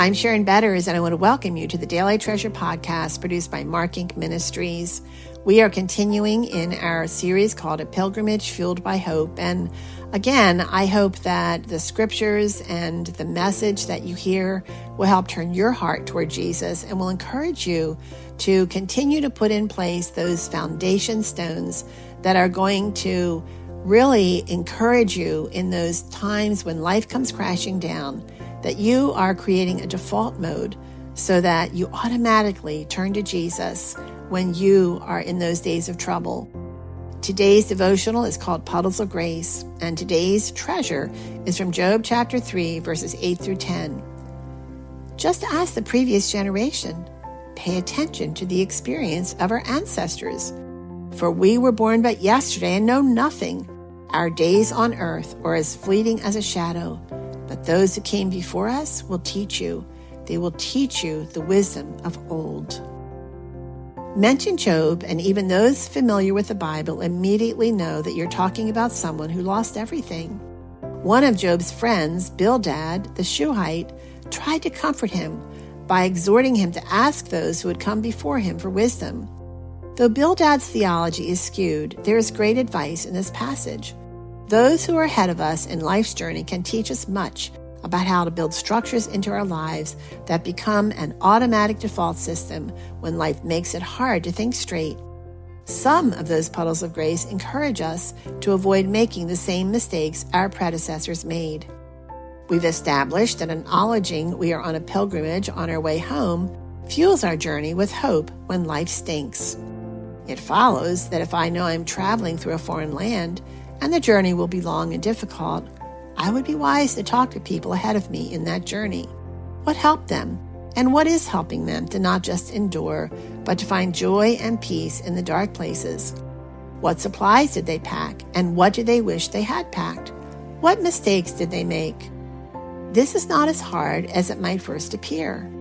I'm Sharon Betters, and I want to welcome you to the Daily Treasure podcast produced by Mark Inc. Ministries. We are continuing in our series called A Pilgrimage Fueled by Hope. And again, I hope that the scriptures and the message that you hear will help turn your heart toward Jesus and will encourage you to continue to put in place those foundation stones that are going to really encourage you in those times when life comes crashing down, that you are creating a default mode so that you automatically turn to Jesus when you are in those days of trouble. Today's devotional is called Puddles of Grace, and today's treasure is from Job chapter 3, verses 8 through 10. Just ask the previous generation. Pay attention to the experience of our ancestors. For we were born but yesterday and know nothing. Our days on earth are as fleeting as a shadow. But those who came before us will teach you. They will teach you the wisdom of old. Mention Job, and even those familiar with the Bible immediately know that you're talking about someone who lost everything. One of Job's friends, Bildad, the Shuhite, tried to comfort him by exhorting him to ask those who had come before him for wisdom. Though Bildad's theology is skewed, there is great advice in this passage. Those who are ahead of us in life's journey can teach us much about how to build structures into our lives that become an automatic default system when life makes it hard to think straight. Some of those puddles of grace encourage us to avoid making the same mistakes our predecessors made. We've established that acknowledging we are on a pilgrimage on our way home fuels our journey with hope when life stinks. It follows that if I know I'm traveling through a foreign land and the journey will be long and difficult, I would be wise to talk to people ahead of me in that journey. What helped them, and what is helping them to not just endure, but to find joy and peace in the dark places? What supplies did they pack, and what do they wish they had packed? What mistakes did they make? This is not as hard as it might first appear.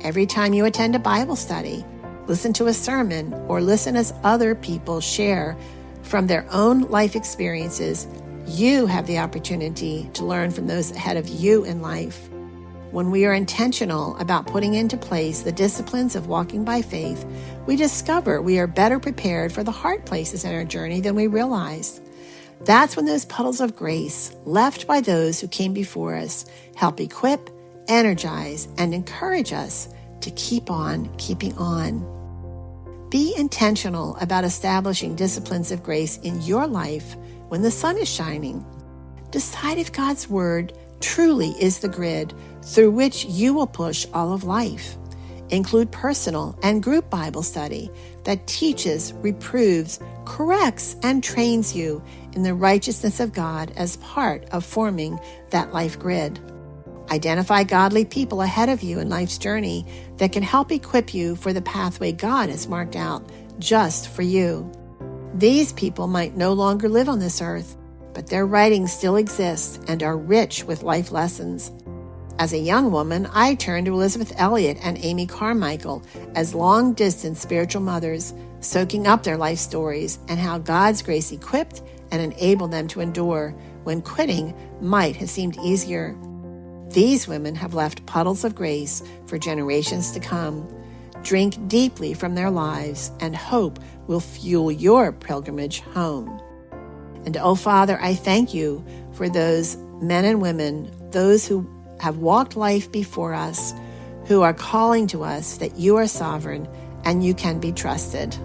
Every time you attend a Bible study, listen to a sermon, or listen as other people share from their own life experiences, you have the opportunity to learn from those ahead of you in life. When we are intentional about putting into place the disciplines of walking by faith, we discover we are better prepared for the hard places in our journey than we realized. That's when those puddles of grace, left by those who came before us, help equip, energize, and encourage us to keep on keeping on. Be intentional about establishing disciplines of grace in your life when the sun is shining. Decide if God's Word truly is the grid through which you will push all of life. Include personal and group Bible study that teaches, reproves, corrects, and trains you in the righteousness of God as part of forming that life grid. Identify godly people ahead of you in life's journey that can help equip you for the pathway God has marked out just for you. These people might no longer live on this earth, but their writings still exist and are rich with life lessons. As a young woman, I turned to Elizabeth Elliot and Amy Carmichael as long-distance spiritual mothers, soaking up their life stories and how God's grace equipped and enabled them to endure when quitting might have seemed easier. These women have left puddles of grace for generations to come. Drink deeply from their lives, and hope will fuel your pilgrimage home. And oh, Father, I thank you for those men and women, those who have walked life before us, who are calling to us that you are sovereign and you can be trusted.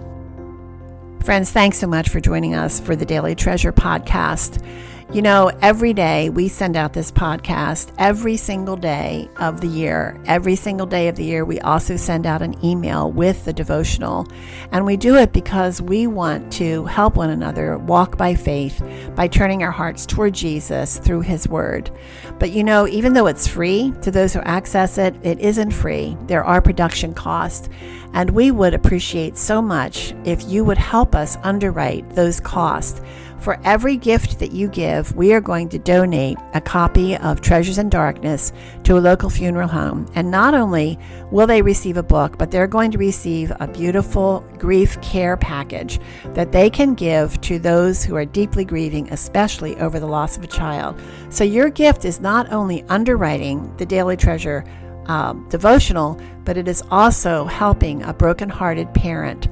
Friends, thanks so much for joining us for the Daily Treasure podcast. You know, every day we send out this podcast, every single day of the year. Every single day of the year, we also send out an email with the devotional. And we do it because we want to help one another walk by faith by turning our hearts toward Jesus through His Word. But you know, even though it's free to those who access it, it isn't free. There are production costs. And we would appreciate so much if you would help us underwrite those costs. For every gift that you give, we are going to donate a copy of Treasures in Darkness to a local funeral home. And not only will they receive a book, but they're going to receive a beautiful grief care package that they can give to those who are deeply grieving, especially over the loss of a child. So your gift is not only underwriting the Daily Treasure devotional, but it is also helping a brokenhearted parent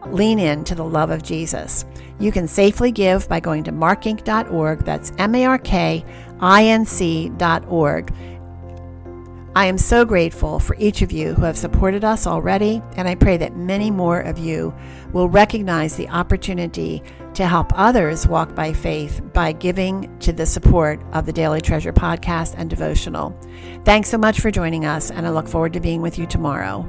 lean into the love of Jesus. You can safely give by going to markinc.org. That's markinc.org. I am so grateful for each of you who have supported us already, and I pray that many more of you will recognize the opportunity to help others walk by faith by giving to the support of the Daily Treasure podcast and devotional. Thanks so much for joining us, and I look forward to being with you tomorrow.